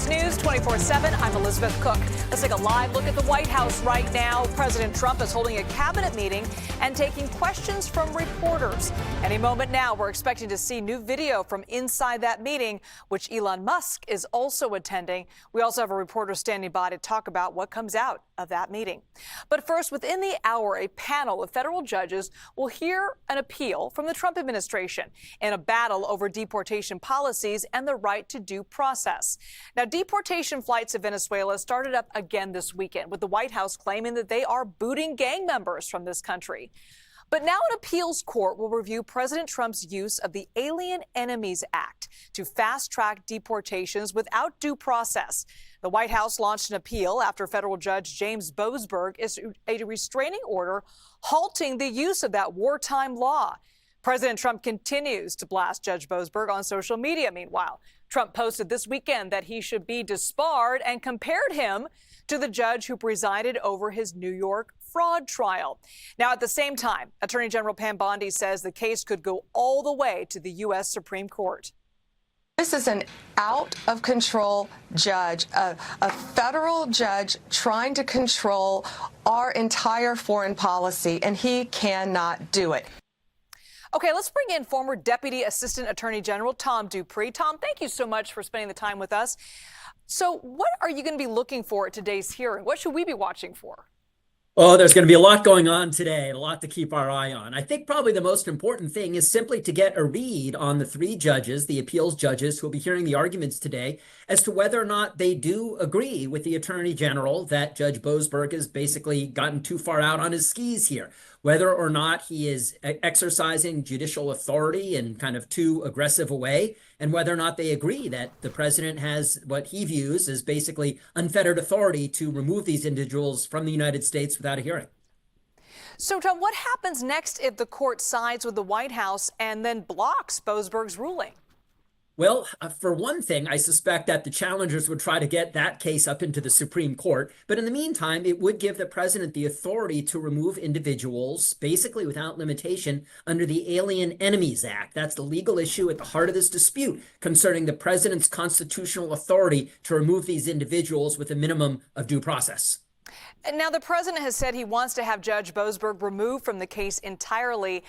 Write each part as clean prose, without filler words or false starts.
CBS News 24/7. I'm Elizabeth Cook. Let's take a live look at the White House right now. President Trump is holding a cabinet meeting and taking questions from reporters. Any moment now, we're expecting to see new video from inside that meeting, which Elon Musk is also attending. We also have a reporter standing by to talk about what comes out of that meeting. But first, within the hour, a panel of federal judges will hear an appeal from the Trump administration in a battle over deportation policies and the right to due process. Now, deportation flights to Venezuela started up again this weekend, with the White House claiming that they are booting gang members from this country. But now an appeals court will review President Trump's use of the Alien Enemies Act to fast-track deportations without due process. The White House launched an appeal after federal judge James Boasberg issued a restraining order halting the use of that wartime law. President Trump continues to blast Judge Boasberg on social media. Meanwhile, Trump posted this weekend that he should be disbarred and compared him to the judge who presided over his New York fraud trial. Now, at the same time, Attorney General Pam Bondi says the case could go all the way to the U.S. Supreme Court. This is an out-of-control judge, a federal judge trying to control our entire foreign policy, and he cannot do it. Okay, let's bring in former Deputy Assistant Attorney General Tom Dupree. Tom, thank you so much for spending the time with us. So what are you going to be looking for at today's hearing? What should we be watching for? Oh, there's going to be a lot going on today and a lot to keep our eye on. I think probably the most important thing is simply to get a read on the three judges, the appeals judges who will be hearing the arguments today, as to whether or not they do agree with the Attorney General that Judge Boasberg has basically gotten too far out on his skis here, whether or not he is exercising judicial authority in kind of too aggressive a way, and whether or not they agree that the president has what he views as basically unfettered authority to remove these individuals from the United States without a hearing. So, Tom, what happens next if the court sides with the White House and then blocks Boasberg's ruling? Well, for one thing, I suspect that the challengers would try to get that case up into the Supreme Court. But in the meantime, it would give the president the authority to remove individuals, basically without limitation, under the Alien Enemies Act. That's the legal issue at the heart of this dispute concerning the president's constitutional authority to remove these individuals with a minimum of due process. Now, the president has said he wants to have Judge Boasberg removed from the case entirely.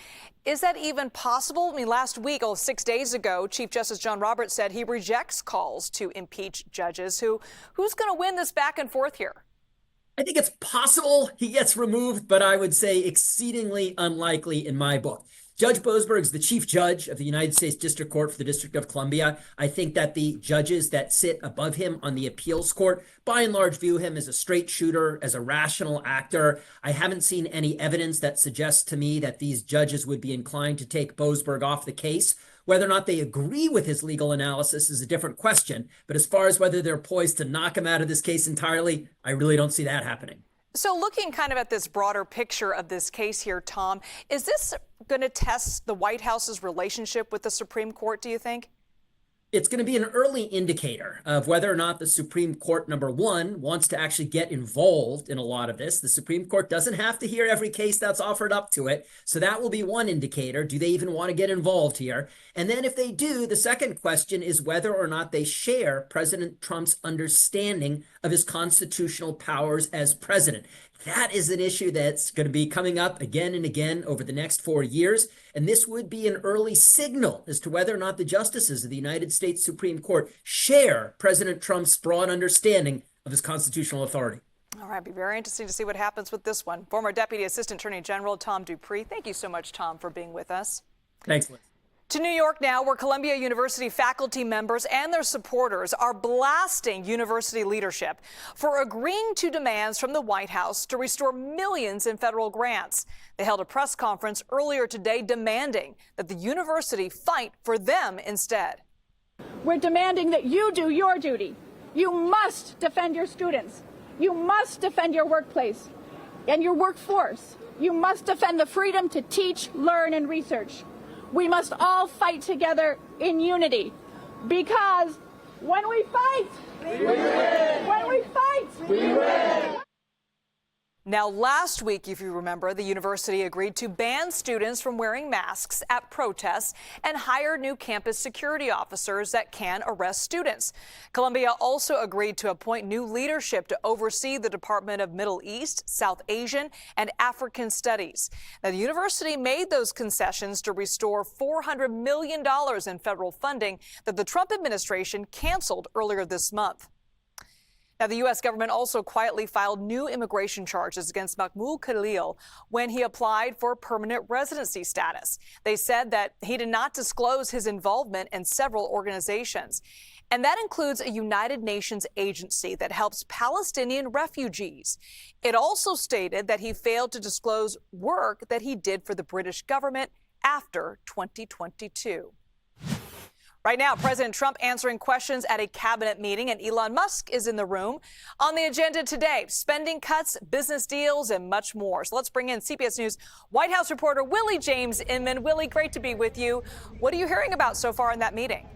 Is that even possible? I mean, last week, 6 days ago, Chief Justice John Roberts said he rejects calls to impeach judges. Who's going to win this back and forth here? I think it's possible he gets removed, but I would say exceedingly unlikely in my book. Judge Boasberg is the chief judge of the United States District Court for the District of Columbia. I think that the judges that sit above him on the appeals court, by and large, view him as a straight shooter, as a rational actor. I haven't seen any evidence that suggests to me that these judges would be inclined to take Boasberg off the case. Whether or not they agree with his legal analysis is a different question. But as far as whether they're poised to knock him out of this case entirely, I really don't see that happening. So looking kind of at this broader picture of this case here, Tom, is this going to test the White House's relationship with the Supreme Court, do you think? It's going to be an early indicator of whether or not the Supreme Court, number one, wants to actually get involved in a lot of this. The Supreme Court doesn't have to hear every case that's offered up to it. So that will be one indicator. Do they even want to get involved here? And then if they do, the second question is whether or not they share President Trump's understanding of his constitutional powers as president. That is an issue that's going to be coming up again and again over the next 4 years. And this would be an early signal as to whether or not the justices of the United States Supreme Court share President Trump's broad understanding of his constitutional authority. All right, it'll be very interesting to see what happens with this one. Former Deputy Assistant Attorney General Tom Dupree, thank you so much, Tom, for being with us. Thanks, Liz. To New York now, where Columbia University faculty members and their supporters are blasting university leadership for agreeing to demands from the White House to restore millions in federal grants. They held a press conference earlier today demanding that the university fight for them instead. We're demanding that you do your duty. You must defend your students. You must defend your workplace and your workforce. You must defend the freedom to teach, learn, and research. We must all fight together in unity, because when we fight, we win. When we fight, we win. Now, last week, if you remember, the university agreed to ban students from wearing masks at protests and hire new campus security officers that can arrest students. Columbia also agreed to appoint new leadership to oversee the Department of Middle East, South Asian, and African Studies. Now, the university made those concessions to restore $400 million in federal funding that the Trump administration canceled earlier this month. Now, the U.S. government also quietly filed new immigration charges against Mahmoud Khalil when he applied for permanent residency status. They said that he did not disclose his involvement in several organizations. And that includes a United Nations agency that helps Palestinian refugees. It also stated that he failed to disclose work that he did for the British government after 2022. Right now, President Trump answering questions at a cabinet meeting, and Elon Musk is in the room. On the agenda today, spending cuts, business deals, and much more. So let's bring in CBS News White House reporter Willie James Inman. Willie, great to be with you. What are you hearing about so far in that meeting?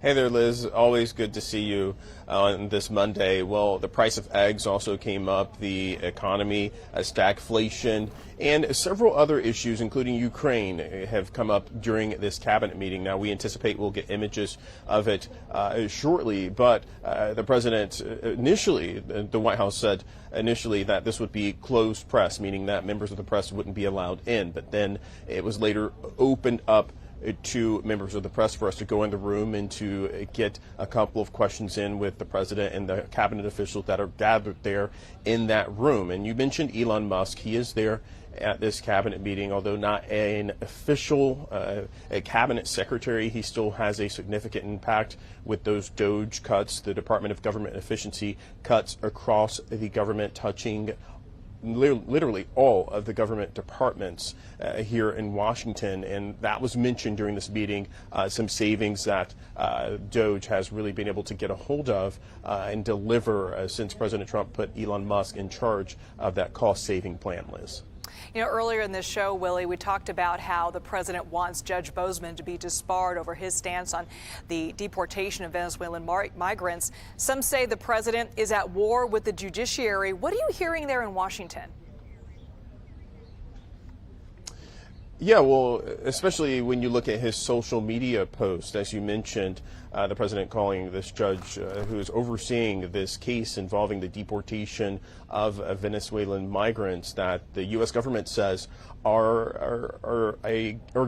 Hey there, Liz. Always good to see you on this Monday. Well, the price of eggs also came up, the economy, stagflation, and several other issues, including Ukraine, have come up during this cabinet meeting. Now, we anticipate we'll get images of it shortly, but the president initially, the White House said initially that this would be closed press, meaning that members of the press wouldn't be allowed in, but then it was later opened up to members of the press for us to go in the room and to get a couple of questions in with the president and the cabinet officials that are gathered there in that room. And you mentioned Elon Musk. He is there at this cabinet meeting, although not an official a cabinet secretary. He still has a significant impact with those DOGE cuts, the Department of Government Efficiency cuts across the government, touching literally all of the government departments here in Washington, and that was mentioned during this meeting, some savings that DOGE has really been able to get a hold of and deliver since President Trump put Elon Musk in charge of that cost-saving plan, Liz. You know, earlier in this show, Willie, we talked about how the president wants Judge Bozeman to be disbarred over his stance on the deportation of Venezuelan migrants. Some say the president is at war with the judiciary. What are you hearing there in Washington? Yeah, well, especially when you look at his social media post, as you mentioned, the president calling this judge who is overseeing this case involving the deportation of Venezuelan migrants that the U.S. government says are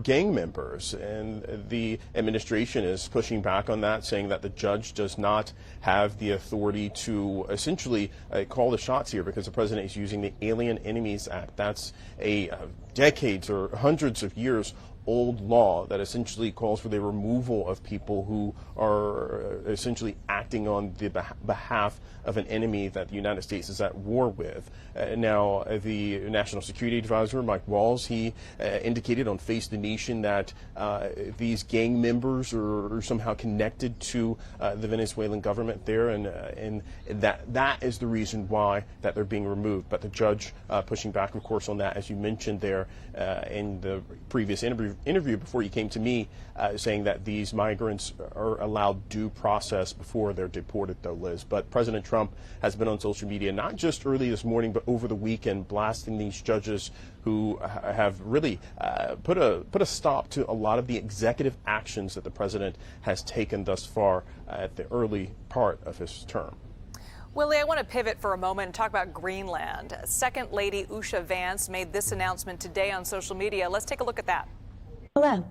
gang members. And the administration is pushing back on that, saying that the judge does not have the authority to essentially call the shots here because the president is using the Alien Enemies Act. That's a decades or hundreds of years old law that essentially calls for the removal of people who are essentially acting on the behalf of an enemy that the United States is at war with. Now, the National Security Advisor, Mike Walls, he indicated on Face the Nation that these gang members are somehow connected to the Venezuelan government there, and that is the reason why that they're being removed. But the judge pushing back, of course, on that, as you mentioned there in the previous interview before you came to me, saying that these migrants are allowed due process before they're deported, though, Liz. But President Trump has been on social media, not just early this morning, but over the weekend, blasting these judges who have really put a stop to a lot of the executive actions that the president has taken thus far at the early part of his term. Willie, I want to pivot for a moment and talk about Greenland. Second Lady Usha Vance made this announcement today on social media. Let's take a look at that. Hello.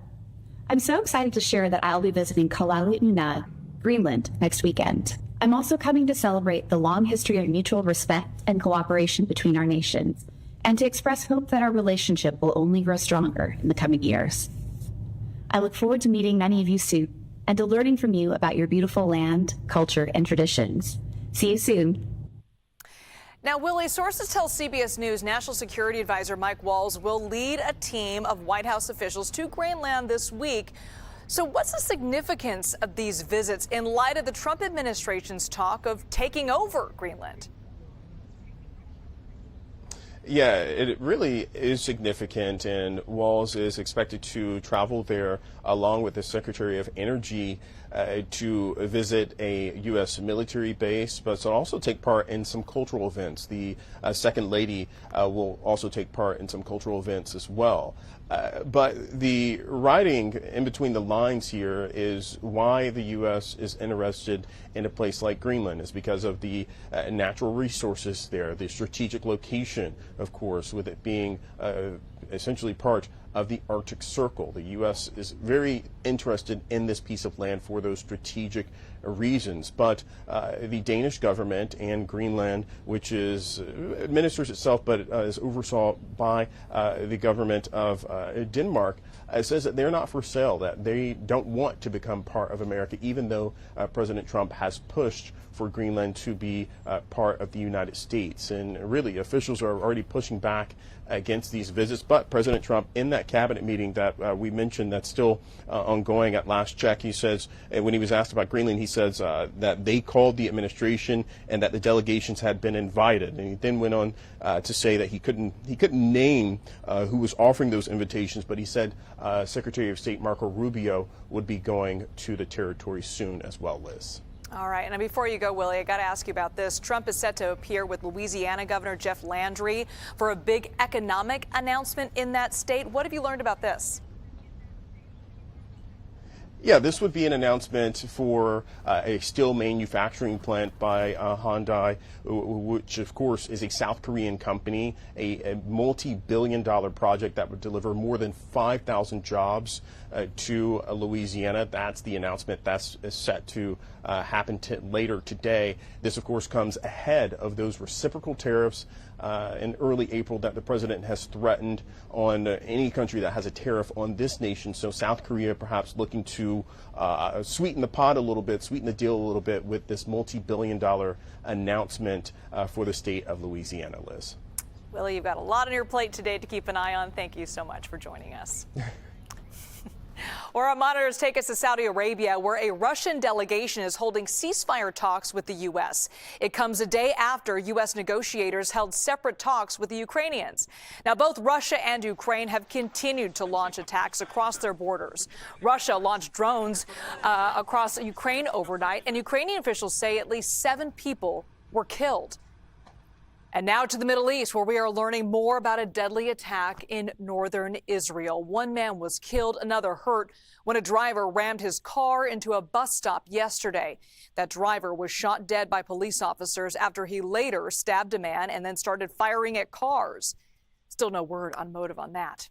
I'm so excited to share that I'll be visiting Kalaalleq, Greenland, next weekend. I'm also coming to celebrate the long history of mutual respect and cooperation between our nations, and to express hope that our relationship will only grow stronger in the coming years. I look forward to meeting many of you soon, and to learning from you about your beautiful land, culture, and traditions. See you soon. Now, Willie, sources tell CBS News National Security Advisor Mike Walls will lead a team of White House officials to Greenland this week. So what's the significance of these visits in light of the Trump administration's talk of taking over Greenland? Yeah, it really is significant, and Walls is expected to travel there along with the Secretary of Energy to visit a U.S. military base, but to also take part in some cultural events. The Second Lady will also take part in some cultural events as well. But the writing in between the lines here is why the U.S. is interested in a place like Greenland is because of the natural resources there, the strategic location, of course, with it being essentially part of the Arctic Circle. The U.S. is very interested in this piece of land for those strategic reasons. But the Danish government and Greenland, which is administers itself but is oversaw by the government of Denmark, says that they're not for sale, that they don't want to become part of America, even though President Trump has pushed for Greenland to be part of the United States. And really, officials are already pushing back against these visits. But President Trump, in that cabinet meeting that we mentioned that's still ongoing at last check, he says, when he was asked about Greenland, he says that they called the administration and that the delegations had been invited. And he then went on to say that he couldn't name who was offering those invitations, but he said Secretary of State Marco Rubio would be going to the territory soon as well, Liz. All right. And before you go, Willie, I got to ask you about this. Trump is set to appear with Louisiana Governor Jeff Landry for a big economic announcement in that state. What have you learned about this? Yeah, this would be an announcement for a steel manufacturing plant by Hyundai, which, of course, is a South Korean company, a multi-billion-dollar project that would deliver more than 5,000 jobs to Louisiana. That's the announcement that's set to happen later today. This, of course, comes ahead of those reciprocal tariffs in early April that the president has threatened on any country that has a tariff on this nation. So South Korea perhaps looking to sweeten the pot a little bit, sweeten the deal a little bit with this multi-billion-dollar announcement for the state of Louisiana, Liz. Willie, you've got a lot on your plate today to keep an eye on. Thank you so much for joining us. Or our monitors take us to Saudi Arabia, where a Russian delegation is holding ceasefire talks with the U.S. It comes a day after U.S. negotiators held separate talks with the Ukrainians. Now, both Russia and Ukraine have continued to launch attacks across their borders. Russia launched drones across Ukraine overnight, and Ukrainian officials say at least 7 people were killed. And now to the Middle East, where we are learning more about a deadly attack in northern Israel. One man was killed, another hurt when a driver rammed his car into a bus stop yesterday. That driver was shot dead by police officers after he later stabbed a man and then started firing at cars. Still no word on motive on that.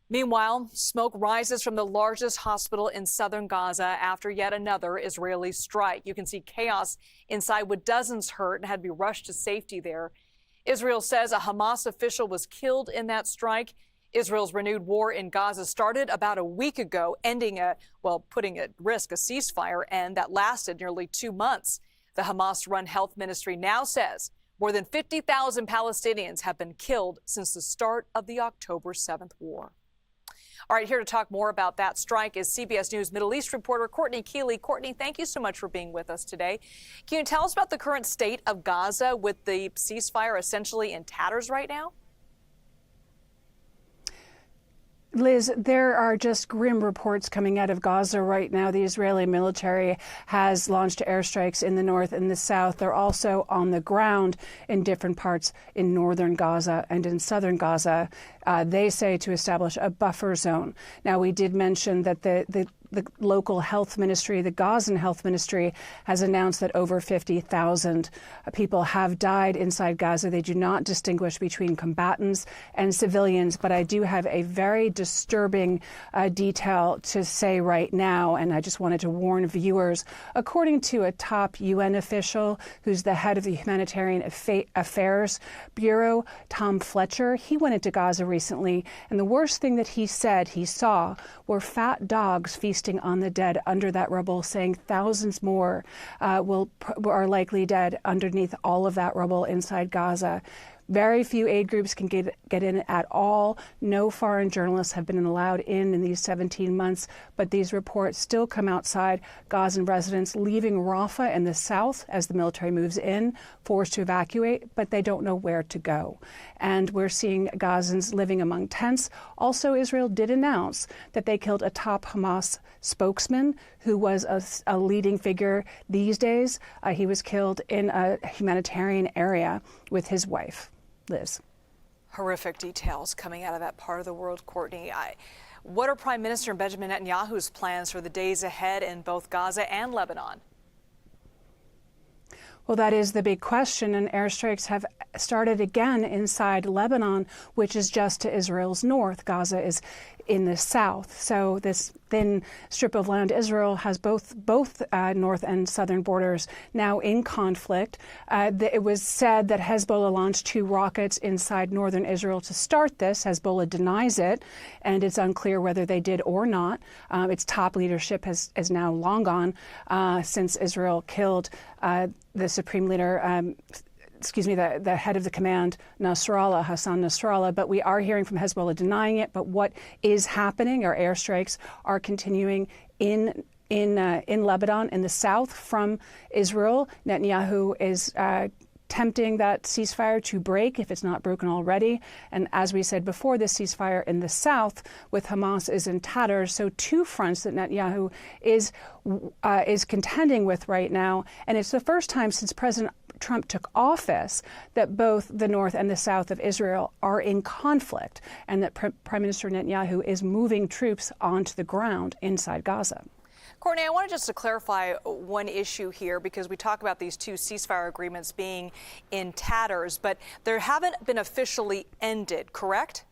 Meanwhile, smoke rises from the largest hospital in southern Gaza after yet another Israeli strike. You can see chaos inside with dozens hurt and had to be rushed to safety there. Israel says a Hamas official was killed in that strike. Israel's renewed war in Gaza started about a week ago, putting at risk a ceasefire, and that lasted nearly 2 months. The Hamas-run health ministry now says more than 50,000 Palestinians have been killed since the start of the October 7th war. All right, here to talk more about that strike is CBS News Middle East reporter Courtney Keeley. Courtney, thank you so much for being with us today. Can you tell us about the current state of Gaza with the ceasefire essentially in tatters right now? Liz, there are just grim reports coming out of Gaza right now. The Israeli military has launched airstrikes in the north and the south. They're also on the ground in different parts in northern Gaza and in southern Gaza. They say to establish a buffer zone. Now, we did mention that the local health ministry, the Gazan health ministry, has announced that over 50,000 people have died inside Gaza. They do not distinguish between combatants and civilians, but I do have a very disturbing detail to say right now, and I just wanted to warn viewers. According to a top UN official who's the head of the Humanitarian Affairs Bureau, Tom Fletcher, he went into Gaza recently, and the worst thing that he said he saw were fat dogs feasting on the dead under that rubble, saying thousands more are likely dead underneath all of that rubble inside Gaza. Very few aid groups can get in at all. No foreign journalists have been allowed in these 17 months, but these reports still come outside Gazan residents leaving Rafah in the south as the military moves in, forced to evacuate, but they don't know where to go. And we're seeing Gazans living among tents. Also, Israel did announce that they killed a top Hamas spokesman who was a leading figure these days. He was killed in a humanitarian area with his wife, Liz. Horrific details coming out of that part of the world, Courtney. What are Prime Minister Benjamin Netanyahu's plans for the days ahead in both Gaza and Lebanon? Well, that is the big question, and airstrikes have started again inside Lebanon, which is just to Israel's north. Gaza is in the south. So this thin strip of land, Israel has both north and southern borders now in conflict. It was said that Hezbollah launched 2 rockets inside northern Israel to start this. Hezbollah denies it, and it's unclear whether they did or not. Its top leadership is now long gone since Israel killed the supreme leader, the head of the command, Nasrallah, Hassan Nasrallah. But we are hearing from Hezbollah denying it. But what is happening, our airstrikes are continuing in Lebanon, in the south from Israel. Netanyahu is tempting that ceasefire to break if it's not broken already. And as we said before, the ceasefire in the south with Hamas is in tatters. So 2 fronts that Netanyahu is contending with right now. And it's the first time since President Trump took office that both the north and the south of Israel are in conflict, and that Prime Minister Netanyahu is moving troops onto the ground inside Gaza. Courtney, I wanted just to clarify one issue here, because we talk about these 2 ceasefire agreements being in tatters, but they haven't been officially ended, correct?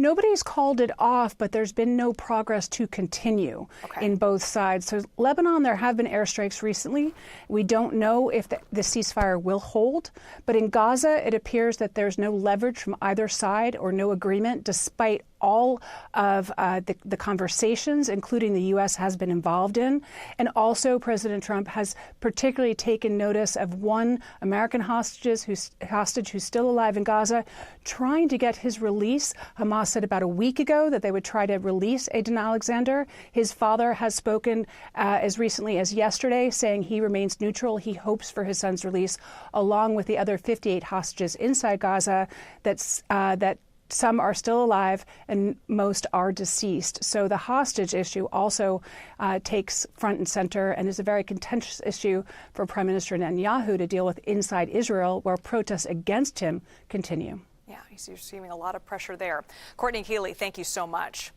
Nobody's called it off, but there's been no progress to continue in both sides. So Lebanon, there have been airstrikes recently. We don't know if the ceasefire will hold. But in Gaza, it appears that there's no leverage from either side or no agreement, despite all of the conversations, including the U.S. has been involved in. And also, President Trump has particularly taken notice of one American hostage who's still alive in Gaza, trying to get his release. Hamas said about a week ago that they would try to release Aiden Alexander. His father has spoken as recently as yesterday, saying he remains neutral. He hopes for his son's release, along with the other 58 hostages inside Gaza that some are still alive and most are deceased. So the hostage issue also takes front and center and is a very contentious issue for Prime Minister Netanyahu to deal with inside Israel, where protests against him continue. Yeah, he's receiving a lot of pressure there. Courtney Keeley, thank you so much.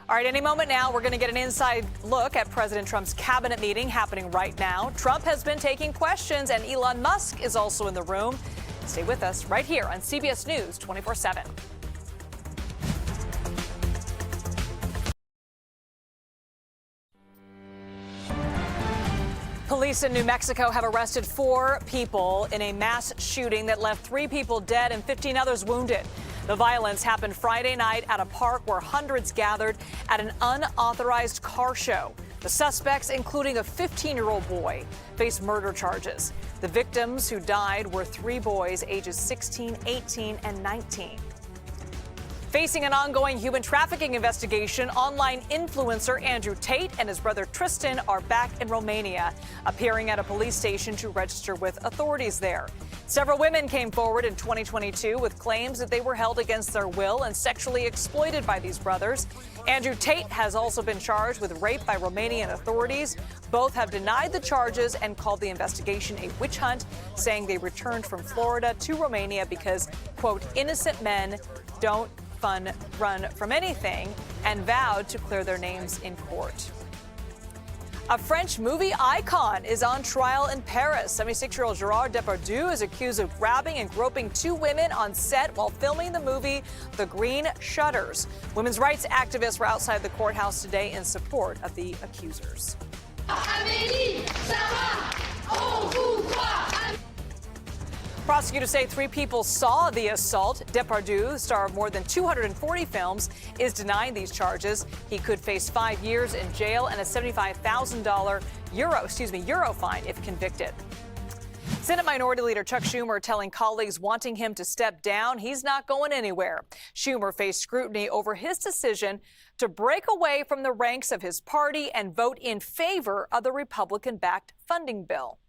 All right, any moment now, we're going to get an inside look at President Trump's cabinet meeting happening right now. Trump has been taking questions, and Elon Musk is also in the room. Stay with us right here on CBS News 24/7. Police in New Mexico have arrested 4 people in a mass shooting that left 3 people dead and 15 others wounded. The violence happened Friday night at a park where hundreds gathered at an unauthorized car show. The suspects, including a 15-year-old boy, face murder charges. The victims who died were 3 boys ages 16, 18, and 19. Facing an ongoing human trafficking investigation, online influencer Andrew Tate and his brother Tristan are back in Romania, appearing at a police station to register with authorities there. Several women came forward in 2022 with claims that they were held against their will and sexually exploited by these brothers. Andrew Tate has also been charged with rape by Romanian authorities. Both have denied the charges and called the investigation a witch hunt, saying they returned from Florida to Romania because, quote, innocent men don't run from anything, and vowed to clear their names in court. A French movie icon is on trial in Paris. 76-year-old Gerard Depardieu is accused of grabbing and groping 2 women on set while filming the movie The Green Shutters. Women's rights activists were outside the courthouse today in support of the accusers. Prosecutors say 3 people saw the assault. Depardieu, star of more than 240 films, is denying these charges. He could face 5 years in jail and a $75,000 euro fine if convicted. Senate Minority Leader Chuck Schumer telling colleagues wanting him to step down he's not going anywhere. Schumer faced scrutiny over his decision to break away from the ranks of his party and vote in favor of the Republican-backed funding bill.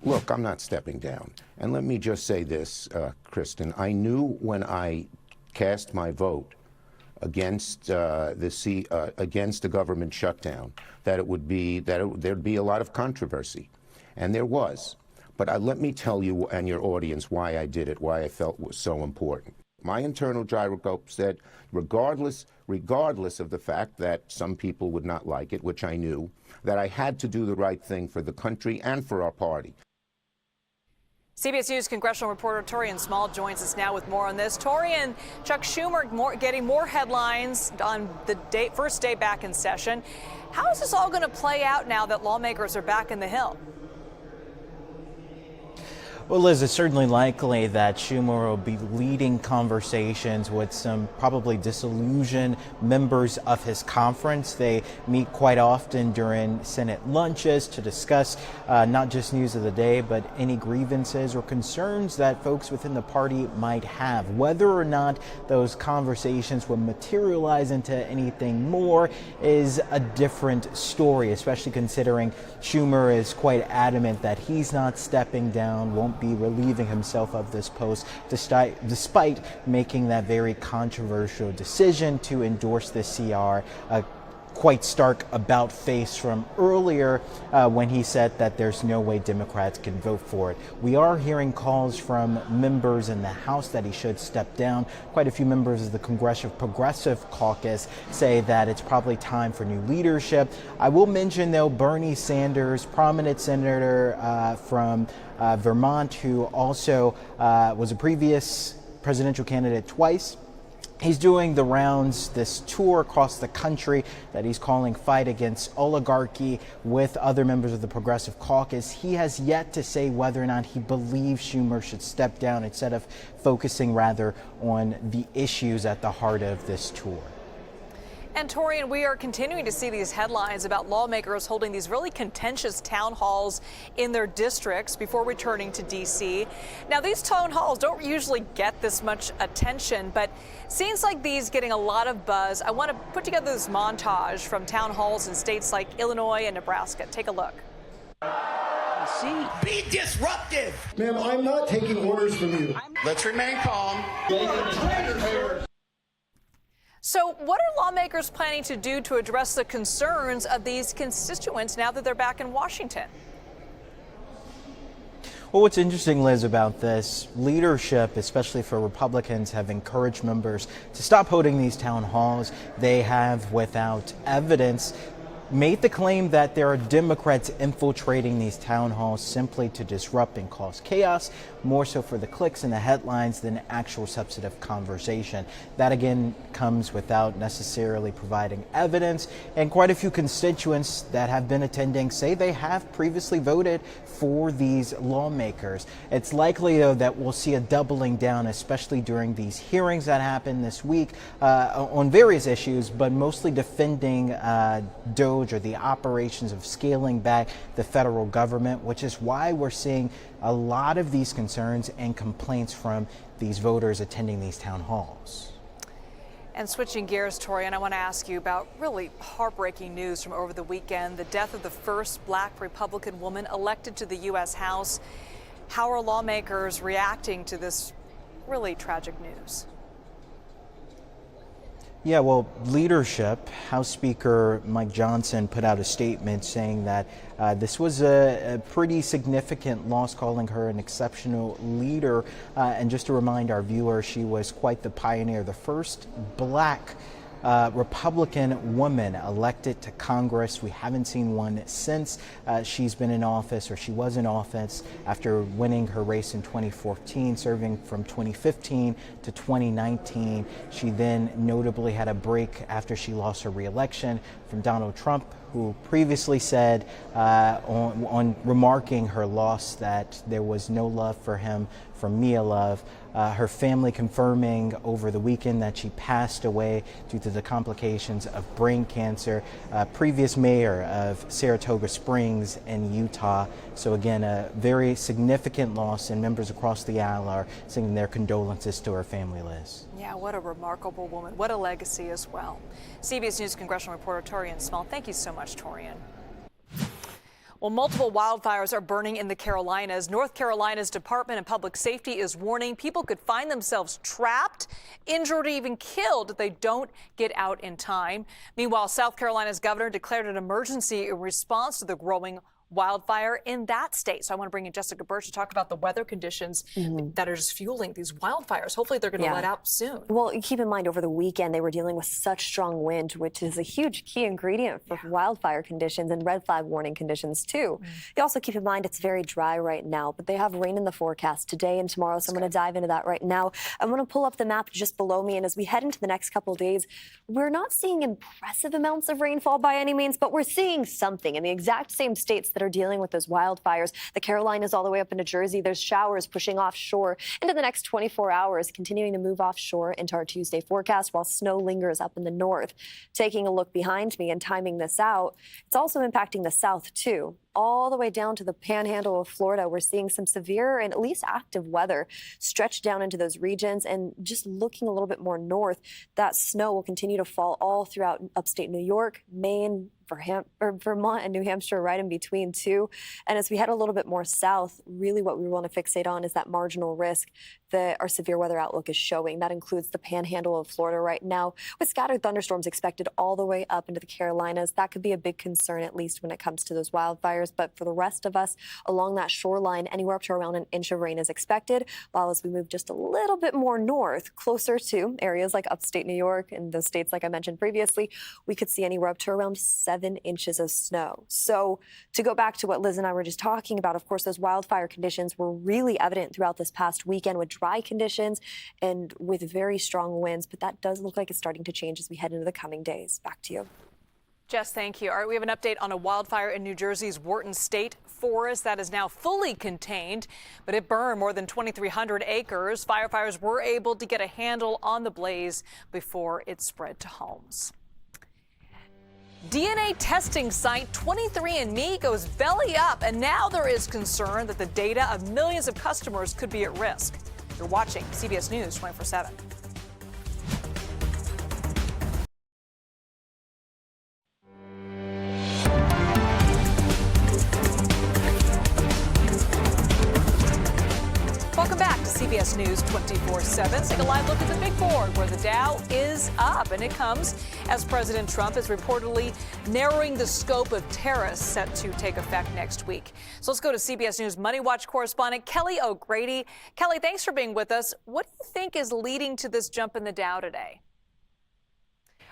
Look, I'm not stepping down. And let me just say this, Kristen. I knew when I cast my vote against against the government shutdown that there'd be a lot of controversy. And there was. But let me tell you and your audience why I did it, why I felt it was so important. My internal gyroscope said, regardless of the fact that some people would not like it, which I knew, that I had to do the right thing for the country and for our party. CBS News congressional reporter Torian Small joins us now with more on this. Torian, Chuck Schumer getting more headlines on the first day back in session. How is this all going to play out now that lawmakers are back in the Hill? Well, Liz, it's certainly likely that Schumer will be leading conversations with some probably disillusioned members of his conference. They meet quite often during Senate lunches to discuss not just news of the day, but any grievances or concerns that folks within the party might have. Whether or not those conversations will materialize into anything more is a different story, especially considering Schumer is quite adamant that he's not stepping down, won't be relieving himself of this post, despite making that very controversial decision to endorse the CR. Quite stark about face from earlier when he said that there's no way Democrats can vote for it. We are hearing calls from members in the House that he should step down. Quite a few members of the Congressional Progressive Caucus say that it's probably time for new leadership. I will mention, though, Bernie Sanders, prominent senator from Vermont, who also was a previous presidential candidate twice. He's doing the rounds, this tour across the country that he's calling Fight Against Oligarchy with other members of the Progressive Caucus. He has yet to say whether or not he believes Schumer should step down instead of focusing rather on the issues at the heart of this tour. And Torian, we are continuing to see these headlines about lawmakers holding these really contentious town halls in their districts before returning to D.C. Now, these town halls don't usually get this much attention, but scenes like these getting a lot of buzz. I want to put together this montage from town halls in states like Illinois and Nebraska. Take a look. Be disruptive. Ma'am, I'm not taking orders from you. Let's remain calm. So what are lawmakers planning to do to address the concerns of these constituents now that they're back in Washington? Well, what's interesting, Liz, about this, leadership, especially for Republicans, have encouraged members to stop holding these town halls. They have, without evidence, made the claim that there are Democrats infiltrating these town halls simply to disrupt and cause chaos, more so for the clicks and the headlines than actual substantive conversation. That again comes without necessarily providing evidence, and quite a few constituents that have been attending say they have previously voted for these lawmakers. It's likely, though, that we'll see a doubling down, especially during these hearings that happen this week on various issues, but mostly defending DOGE or the operations of scaling back the federal government, which is why we're seeing a lot of these concerns and complaints from these voters attending these town halls. And switching gears, Torian, I want to ask you about really heartbreaking news from over the weekend, the death of the first black Republican woman elected to the U.S. House. How are lawmakers reacting to this really tragic news? Yeah, well, leadership, House Speaker Mike Johnson put out a statement saying that this was a pretty significant loss, calling her an exceptional leader. And just to remind our viewers, she was quite the pioneer, the first black Republican woman elected to Congress. We haven't seen one since she's been in office, or she was in office after winning her race in 2014, serving from 2015 to 2019. She then notably had a break after she lost her re-election from Donald Trump, who previously said on remarking her loss that there was no love for him from Mia Love. Her family confirming over the weekend that she passed away due to the complications of brain cancer. Previous mayor of Saratoga Springs in Utah. So again, a very significant loss, and members across the aisle are sending their condolences to her family, Liz. Yeah, what a remarkable woman. What a legacy as well. CBS News congressional reporter Torian Small. Thank you so much, Torian. Well, multiple wildfires are burning in the Carolinas. North Carolina's Department of Public Safety is warning people could find themselves trapped, injured, or even killed if they don't get out in time. Meanwhile, South Carolina's governor declared an emergency in response to the growing wildfire in that state. So I want to bring in Jessica Birch to talk about the weather conditions that are just fueling these wildfires. Hopefully they're going to let out soon. Well, keep in mind, over the weekend, they were dealing with such strong wind, which is a huge key ingredient for wildfire conditions and red flag warning conditions, too. You also keep in mind it's very dry right now, but they have rain in the forecast today and tomorrow, so I'm going to dive into that right now. I'm going to pull up the map just below me, and as we head into the next couple of days, we're not seeing impressive amounts of rainfall by any means, but we're seeing something in the exact same states that are dealing with those wildfires. The Carolinas all the way up into Jersey. There's showers pushing offshore into the next 24 hours, continuing to move offshore into our Tuesday forecast while snow lingers up in the north. Taking a look behind me and timing this out, it's also impacting the south too. All the way down to the panhandle of Florida, we're seeing some severe and at least active weather stretched down into those regions. And just looking a little bit more north, that snow will continue to fall all throughout upstate New York, Maine, Vermont, and New Hampshire right in between too. And as we head a little bit more south, really what we want to fixate on is that marginal risk that our severe weather outlook is showing. That includes the panhandle of Florida right now, with scattered thunderstorms expected all the way up into the Carolinas. That could be a big concern, at least when it comes to those wildfires. But for the rest of us along that shoreline, anywhere up to around an inch of rain is expected, while as we move just a little bit more north, closer to areas like upstate New York and those states like I mentioned previously, we could see anywhere up to around 7 inches of snow. So to go back to what Liz and I were just talking about, of course, those wildfire conditions were really evident throughout this past weekend with dry conditions and with very strong winds, but that does look like it's starting to change as we head into the coming days. Back to you. Jess, thank you. All right, we have an update on a wildfire in New Jersey's Wharton State Forest that is now fully contained, but it burned more than 2,300 acres. Firefighters were able to get a handle on the blaze before it spread to homes. DNA testing site 23andMe goes belly up, and now there is concern that the data of millions of customers could be at risk. You're watching CBS News 24/7. Welcome back to CBS News 24/7. Take a live look at the big board where the Dow is up, and it comes as President Trump is reportedly narrowing the scope of tariffs set to take effect next week. So let's go to CBS News Money Watch correspondent Kelly O'Grady. Kelly, thanks for being with us. What do you think is leading to this jump in the Dow today?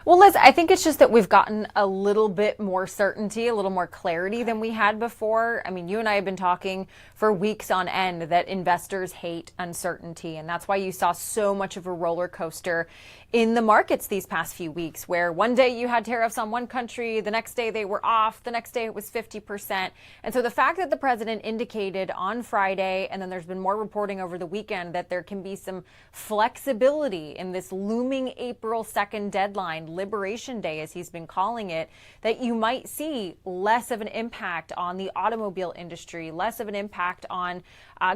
Well, Liz, I think it's just that we've gotten a little bit more certainty, a little more clarity than we had before. I mean, you and I have been talking for weeks on end that investors hate uncertainty, and that's why you saw so much of a roller coaster in the markets these past few weeks, where one day you had tariffs on one country, the next day they were off, the next day it was 50%. And so the fact that the president indicated on Friday, and then there's been more reporting over the weekend, that there can be some flexibility in this looming April 2nd deadline, Liberation Day as he's been calling it, that you might see less of an impact on the automobile industry, less of an impact on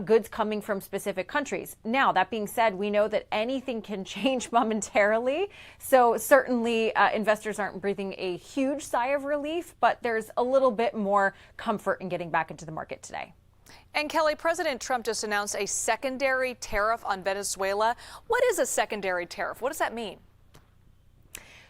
goods coming from specific countries. Now, that being said, we know that anything can change momentarily. So certainly investors aren't breathing a huge sigh of relief, but there's a little bit more comfort in getting back into the market today. And Kelly, President Trump just announced a secondary tariff on Venezuela. What is a secondary tariff? What does that mean?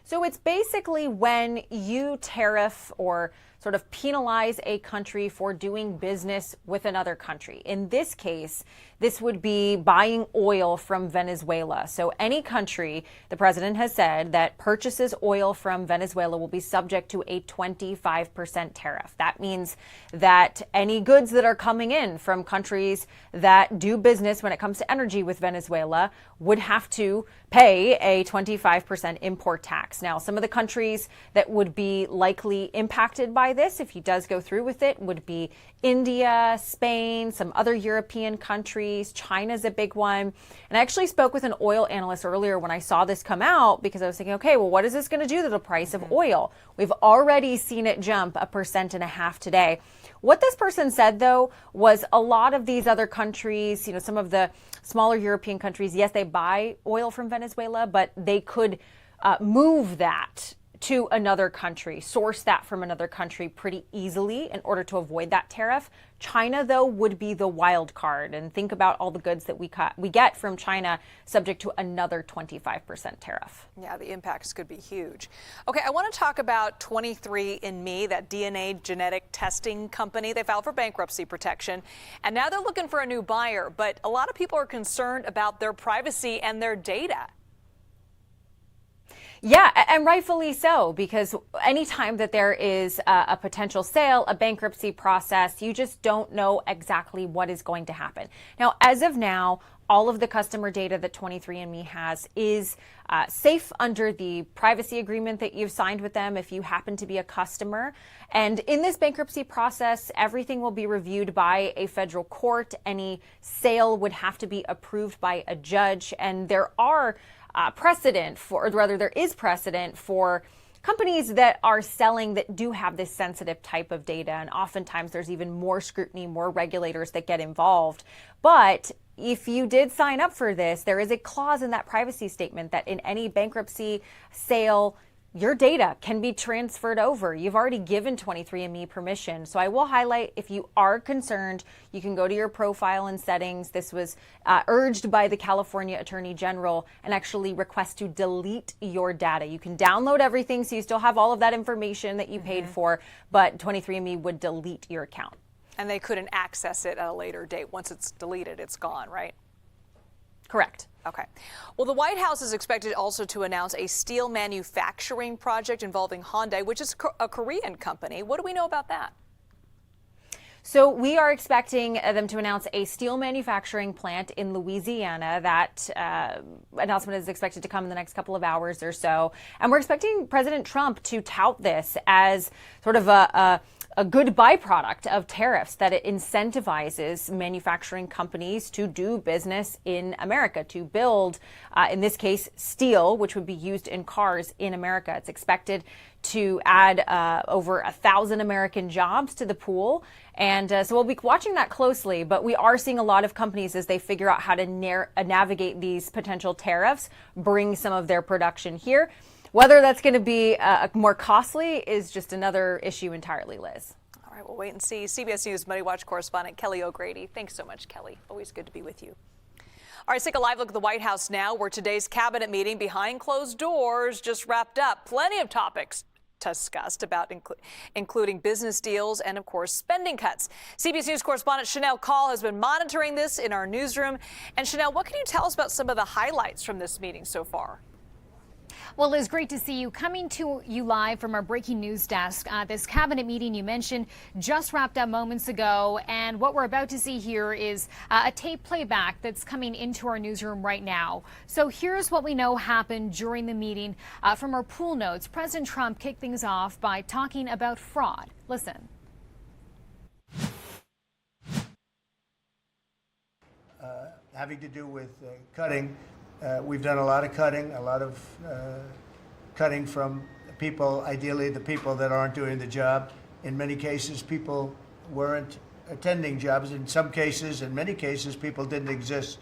So it's basically when you tariff or sort of penalize a country for doing business with another country. In this case, this would be buying oil from Venezuela. So any country, the president has said, that purchases oil from Venezuela will be subject to a 25% tariff. That means that any goods that are coming in from countries that do business when it comes to energy with Venezuela would have to pay a 25% import tax. Now, some of the countries that would be likely impacted by this, if he does go through with it, would be India, Spain, some other European countries. China's a big one. And I actually spoke with an oil analyst earlier when I saw this come out, because I was thinking, okay, well, what is this going to do to the price of oil? We've already seen it jump 1.5% today. What this person said, though, was a lot of these other countries, some of the smaller European countries, yes, they buy oil from Venezuela, but they could move that to another country, source that from another country pretty easily in order to avoid that tariff. China, though, would be the wild card. And think about all the goods that we get from China subject to another 25% tariff. Yeah, the impacts could be huge. Okay, I want to talk about 23andMe, that DNA genetic testing company. They filed for bankruptcy protection, and now they're looking for a new buyer. But a lot of people are concerned about their privacy and their data. Yeah, and rightfully so, because anytime that there is a potential sale, a bankruptcy process, you just don't know exactly what is going to happen. Now, as of now, all of the customer data that 23andMe has is safe under the privacy agreement that you've signed with them if you happen to be a customer. And in this bankruptcy process, everything will be reviewed by a federal court. Any sale would have to be approved by a judge. And there are there is precedent for companies that are selling that do have this sensitive type of data. And oftentimes there's even more scrutiny, more regulators that get involved. But if you did sign up for this, there is a clause in that privacy statement that in any bankruptcy sale, your data can be transferred over. You've already given 23andMe permission. So I will highlight, if you are concerned, you can go to your profile and settings. This was urged by the California Attorney General, and actually request to delete your data. You can download everything, so you still have all of that information that you paid for, but 23andMe would delete your account. And they couldn't access it at a later date. Once it's deleted, it's gone, right? Correct. Okay. Well, the White House is expected also to announce a steel manufacturing project involving Hyundai, which is a Korean company. What do we know about that? So we are expecting them to announce a steel manufacturing plant in Louisiana. That announcement is expected to come in the next couple of hours or so. And we're expecting President Trump to tout this as sort of a good byproduct of tariffs, that it incentivizes manufacturing companies to do business in America, to build, in this case, steel, which would be used in cars in America. It's expected to add over 1,000 American jobs to the pool. And so we'll be watching that closely. But we are seeing a lot of companies, as they figure out how to navigate these potential tariffs, bring some of their production here. Whether that's going to be more costly is just another issue entirely, Liz. All right, we'll wait and see. CBS News Money Watch correspondent Kelly O'Grady. Thanks so much, Kelly. Always good to be with you. All right, let's take a live look at the White House now, where today's cabinet meeting behind closed doors just wrapped up. Plenty of topics discussed, about including business deals and, of course, spending cuts. CBS News correspondent Chanel Call has been monitoring this in our newsroom. And Chanel, what can you tell us about some of the highlights from this meeting so far? Well, Liz, great to see you. Coming to you live from our breaking news desk. This cabinet meeting you mentioned just wrapped up moments ago. And what we're about to see here is a tape playback that's coming into our newsroom right now. So here's what we know happened during the meeting. From our pool notes, President Trump kicked things off by talking about fraud. Listen. Having to do with cutting. We've done a lot of cutting, cutting from people, ideally the people that aren't doing the job. In many cases, people weren't attending jobs. In some cases, in many cases, people didn't exist.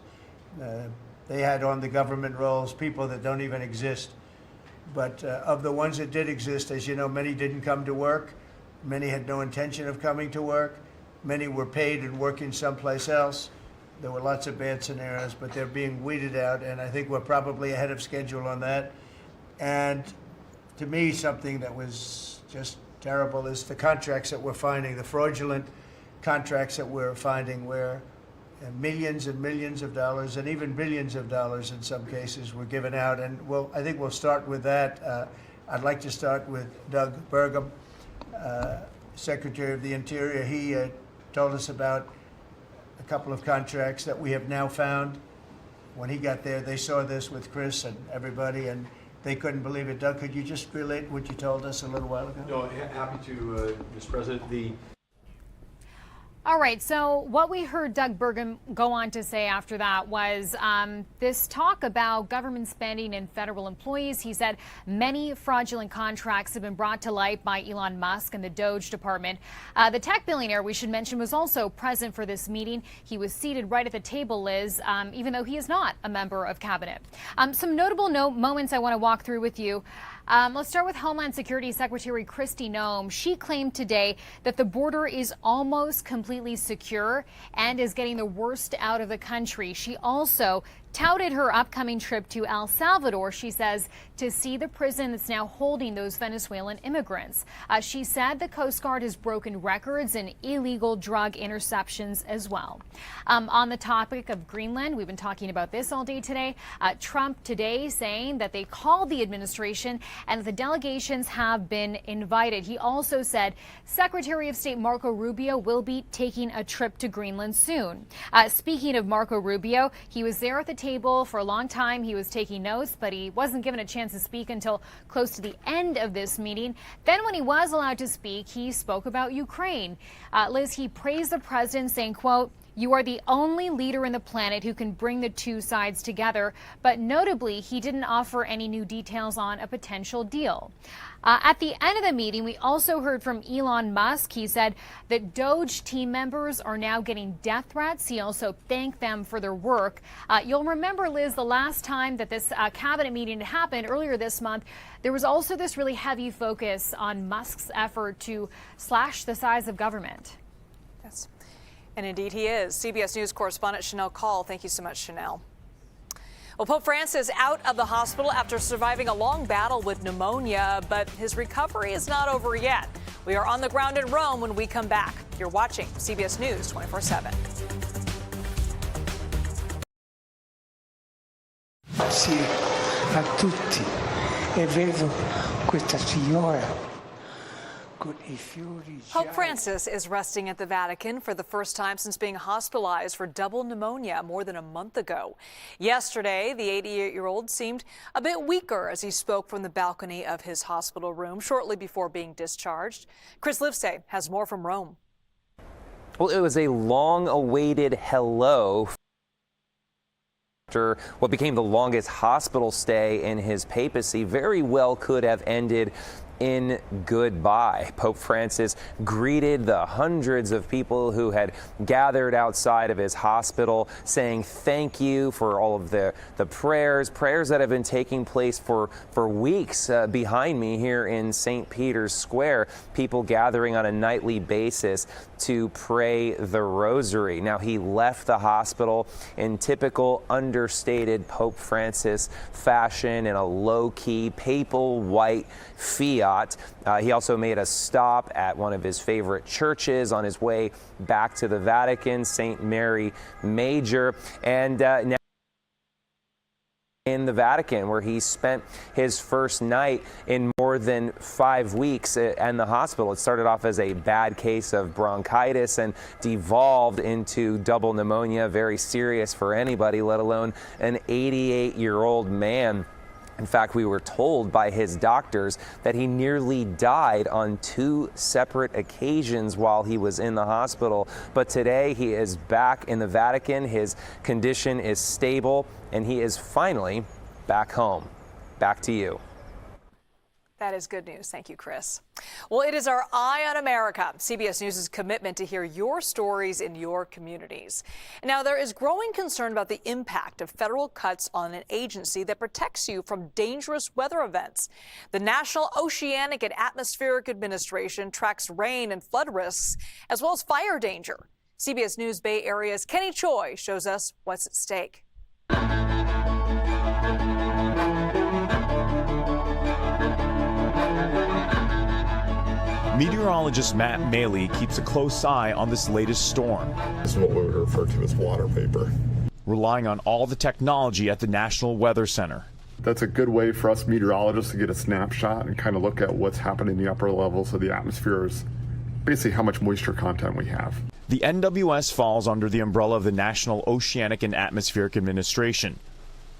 They had on the government rolls people that don't even exist. But of the ones that did exist, as you know, many didn't come to work. Many had no intention of coming to work. Many were paid and working someplace else. There were lots of bad scenarios, but they're being weeded out, and I think we're probably ahead of schedule on that. And to me, something that was just terrible is the contracts that we're finding, the fraudulent contracts that we're finding, where millions and millions of dollars, and even billions of dollars in some cases, were given out. And I think we'll start with that. I'd like to start with Doug Burgum, Secretary of the Interior. He told us about a couple of contracts that we have now found. When he got there, they saw this with Chris and everybody, and they couldn't believe it. Doug, could you just relate what you told us a little while ago? No, happy to, Mr. President. All right, so what we heard Doug Burgum go on to say after that was this talk about government spending and federal employees. He said many fraudulent contracts have been brought to light by Elon Musk and the Doge department. The tech billionaire, we should mention, was also present for this meeting. He was seated right at the table, Liz, even though he is not a member of cabinet. Some notable moments I want to walk through with you. Let's start with Homeland Security Secretary Kristi Noem. She claimed today that the border is almost completely secure and is getting the worst out of the country. She also touted her upcoming trip to El Salvador, she says, to see the prison that's now holding those Venezuelan immigrants. She said the Coast Guard has broken records in illegal drug interceptions as well. On the topic of Greenland, we've been talking about this all day today. Trump today saying that they called the administration and the delegations have been invited. He also said Secretary of State Marco Rubio will be taking a trip to Greenland soon. Speaking of Marco Rubio, he was there at the table for a long time. He was taking notes, but he wasn't given a chance to speak until close to the end of this meeting. Then when he was allowed to speak, he spoke about Ukraine. Liz, he praised the president, saying, quote, "You are the only leader in the planet who can bring the two sides together." But notably, he didn't offer any new details on a potential deal. At the end of the meeting, we also heard from Elon Musk. He said that Doge team members are now getting death threats. He also thanked them for their work. You'll remember, Liz, the last time that this cabinet meeting happened earlier this month, there was also this really heavy focus on Musk's effort to slash the size of government. Yes. And indeed he is. CBS News correspondent Chanel Call. Thank you so much, Chanel. Well, Pope Francis out of the hospital after surviving a long battle with pneumonia, but his recovery is not over yet. We are on the ground in Rome when we come back. You're watching CBS News 24/7. Sì, a tutti. E vedo questa signora. Pope Francis is resting at the Vatican for the first time since being hospitalized for double pneumonia more than a month ago. Yesterday, the 88-year-old seemed a bit weaker as he spoke from the balcony of his hospital room shortly before being discharged. Chris Livesay has more from Rome. Well, it was a long-awaited hello after what became the longest hospital stay in his papacy. Very well could have ended in goodbye. Pope Francis greeted the hundreds of people who had gathered outside of his hospital, saying thank you for all of the prayers that have been taking place for weeks behind me here in St. Peter's Square, people gathering on a nightly basis to pray the rosary. Now, he left the hospital in typical understated Pope Francis fashion in a low-key papal white Fiat. He also made a stop at one of his favorite churches on his way back to the Vatican, St. Mary Major, and now in the Vatican, where he spent his first night in more than 5 weeks in the hospital. It started off as a bad case of bronchitis and devolved into double pneumonia, very serious for anybody, let alone an 88-year-old man. In fact, we were told by his doctors that he nearly died on 2 separate occasions while he was in the hospital. But today he is back in the Vatican. His condition is stable, and he is finally back home. Back to you. That is good news. Thank you, Chris. Well, it is our Eye on America, CBS News' commitment to hear your stories in your communities. Now, there is growing concern about the impact of federal cuts on an agency that protects you from dangerous weather events. The National Oceanic and Atmospheric Administration tracks rain and flood risks, as well as fire danger. CBS News Bay Area's Kenny Choi shows us what's at stake. Meteorologist Matt Maley keeps a close eye on this latest storm. This is what we refer to as water vapor. Relying on all the technology at the National Weather Center. That's a good way for us meteorologists to get a snapshot and kind of look at what's happening in the upper levels of the atmosphere, is basically how much moisture content we have. The NWS falls under the umbrella of the National Oceanic and Atmospheric Administration.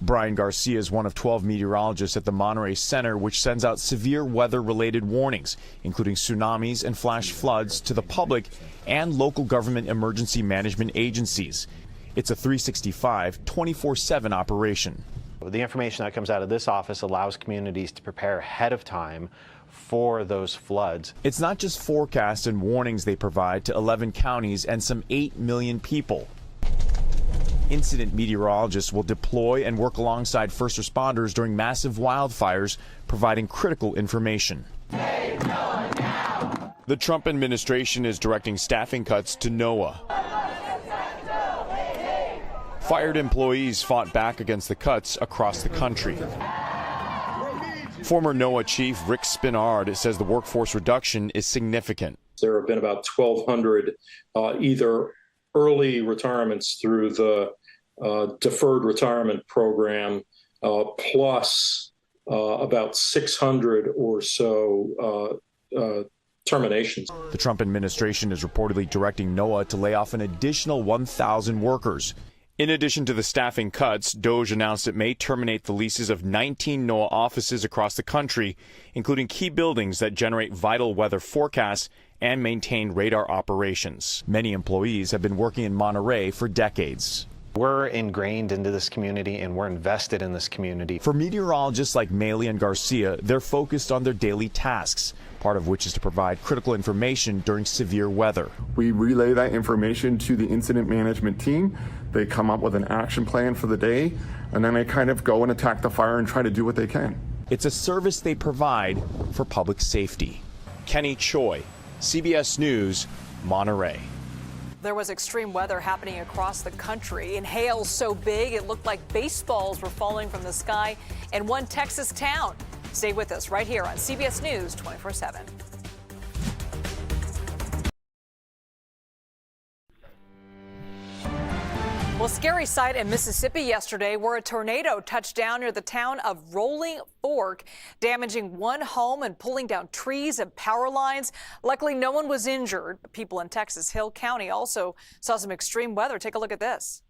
Brian Garcia is one of 12 meteorologists at the Monterey Center, which sends out severe weather-related warnings, including tsunamis and flash floods, to the public and local government emergency management agencies. It's a 365, 24/7 operation. The information that comes out of this office allows communities to prepare ahead of time for those floods. It's not just forecasts and warnings they provide to 11 counties and some 8 million people. Incident meteorologists will deploy and work alongside first responders during massive wildfires, providing critical information. The Trump administration is directing staffing cuts to NOAA. Fired employees fought back against the cuts across the country. Former NOAA chief Rick Spinard says the workforce reduction is significant. There have been about 1,200 either early retirements through the deferred retirement program, plus about 600 or so terminations. The Trump administration is reportedly directing NOAA to lay off an additional 1,000 workers. In addition to the staffing cuts, DOGE announced it may terminate the leases of 19 NOAA offices across the country, including key buildings that generate vital weather forecasts and maintain radar operations. Many employees have been working in Monterey for decades. We're ingrained into this community and we're invested in this community. For meteorologists like Maley and Garcia, they're focused on their daily tasks, part of which is to provide critical information during severe weather. We relay that information to the incident management team. They come up with an action plan for the day, and then they kind of go and attack the fire and try to do what they can. It's a service they provide for public safety. Kenny Choi, CBS News, Monterey. There was extreme weather happening across the country, and hail so big it looked like baseballs were falling from the sky in one Texas town. Stay with us right here on CBS News 24/7. Well, scary sight in Mississippi yesterday where a tornado touched down near the town of Rolling Fork, damaging one home and pulling down trees and power lines. Luckily, no one was injured. People in Texas Hill County also saw some extreme weather. Take a look at this.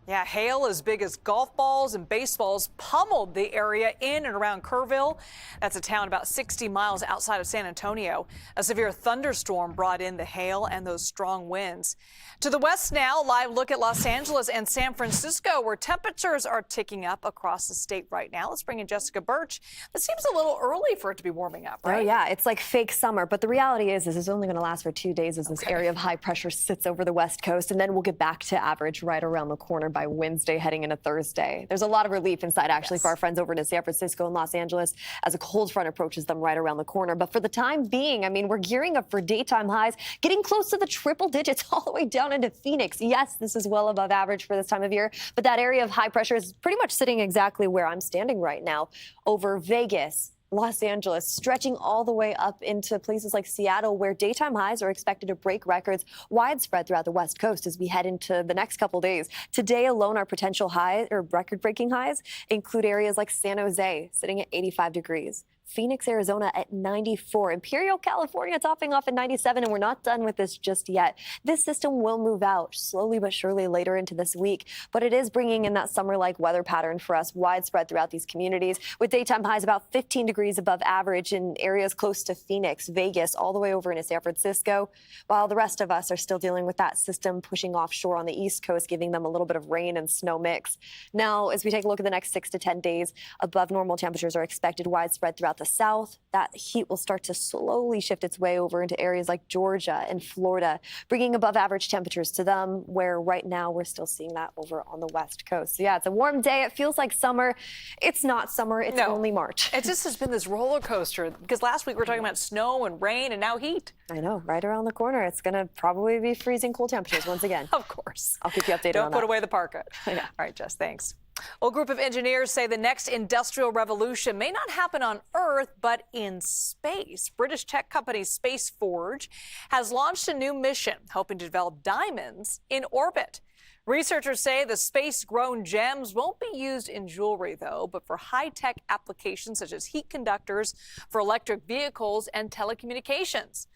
Yeah, hail as big as golf balls and baseballs pummeled the area in and around Kerrville. That's a town about 60 miles outside of San Antonio. A severe thunderstorm brought in the hail and those strong winds. To the west now, live look at Los Angeles and San Francisco, where temperatures are ticking up across the state right now. Let's bring in Jessica Birch. It seems a little early for it to be warming up, right? Oh, yeah, it's like fake summer. But the reality is this is only going to last for 2 days as this area of high pressure sits over the west coast. And then we'll get back to average right around the corner by Wednesday heading into Thursday. There's a lot of relief inside actually for our friends over in San Francisco and Los Angeles as a cold front approaches them right around the corner. But for the time being, I mean, we're gearing up for daytime highs, getting close to the triple digits all the way down into Phoenix. Yes, this is well above average for this time of year, but that area of high pressure is pretty much sitting exactly where I'm standing right now over Vegas, Los Angeles, stretching all the way up into places like Seattle, where daytime highs are expected to break records widespread throughout the West Coast as we head into the next couple days. Today alone, our potential high or record-breaking highs include areas like San Jose, sitting at 85 degrees. Phoenix, Arizona at 94. Imperial, California topping off at 97, and we're not done with this just yet. This system will move out slowly but surely later into this week, but it is bringing in that summer-like weather pattern for us widespread throughout these communities, with daytime highs about 15 degrees above average in areas close to Phoenix, Vegas, all the way over into San Francisco, while the rest of us are still dealing with that system pushing offshore on the East Coast, giving them a little bit of rain and snow mix. Now, as we take a look at the next 6 to 10 days, above normal temperatures are expected widespread throughout the south. That heat will start to slowly shift its way over into areas like Georgia and Florida, bringing above average temperatures to them, where right now we're still seeing that over on the West Coast. So yeah, it's a warm day. It feels like summer. It's not summer. It's only March. It just has been this roller coaster because last week we were talking about snow and rain and now heat. I know, right around the corner. It's going to probably be freezing cold temperatures once again. Of course. I'll keep you updated on that. Don't put away the parka. Yeah. All right, Jess, thanks. Well, a group of engineers say the next industrial revolution may not happen on Earth, but in space. British tech company Space Forge has launched a new mission hoping to develop diamonds in orbit. Researchers say the space-grown gems won't be used in jewelry, though, but for high-tech applications such as heat conductors for electric vehicles and telecommunications.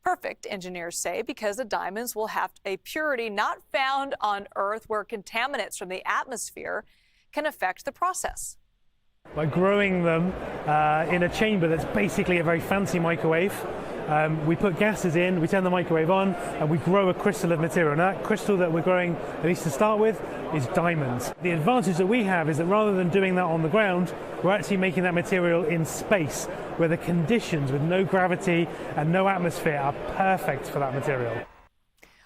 Perfect, engineers say, because the diamonds will have a purity not found on Earth, where contaminants from the atmosphere can affect the process. By growing them in a chamber that's basically a very fancy microwave, we put gases in, we turn the microwave on, and we grow a crystal of material. And that crystal that we're growing, at least to start with, is diamonds. The advantage that we have is that rather than doing that on the ground, we're actually making that material in space, where the conditions with no gravity and no atmosphere are perfect for that material.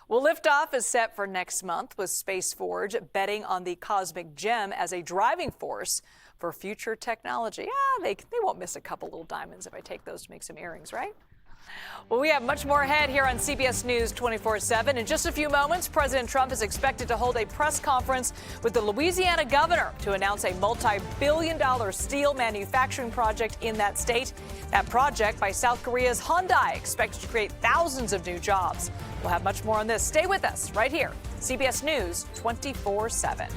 Well, liftoff is set for next month, with Space Forge betting on the cosmic gem as a driving force for future technology. They won't miss a couple little diamonds if I take those to make some earrings, right? Well, we have much more ahead here on CBS News 24/7. In just a few moments, President Trump is expected to hold a press conference with the Louisiana governor to announce a multi-billion-dollar steel manufacturing project in that state. That project by South Korea's Hyundai expected to create thousands of new jobs. We'll have much more on this. Stay with us right here, CBS News 24/7.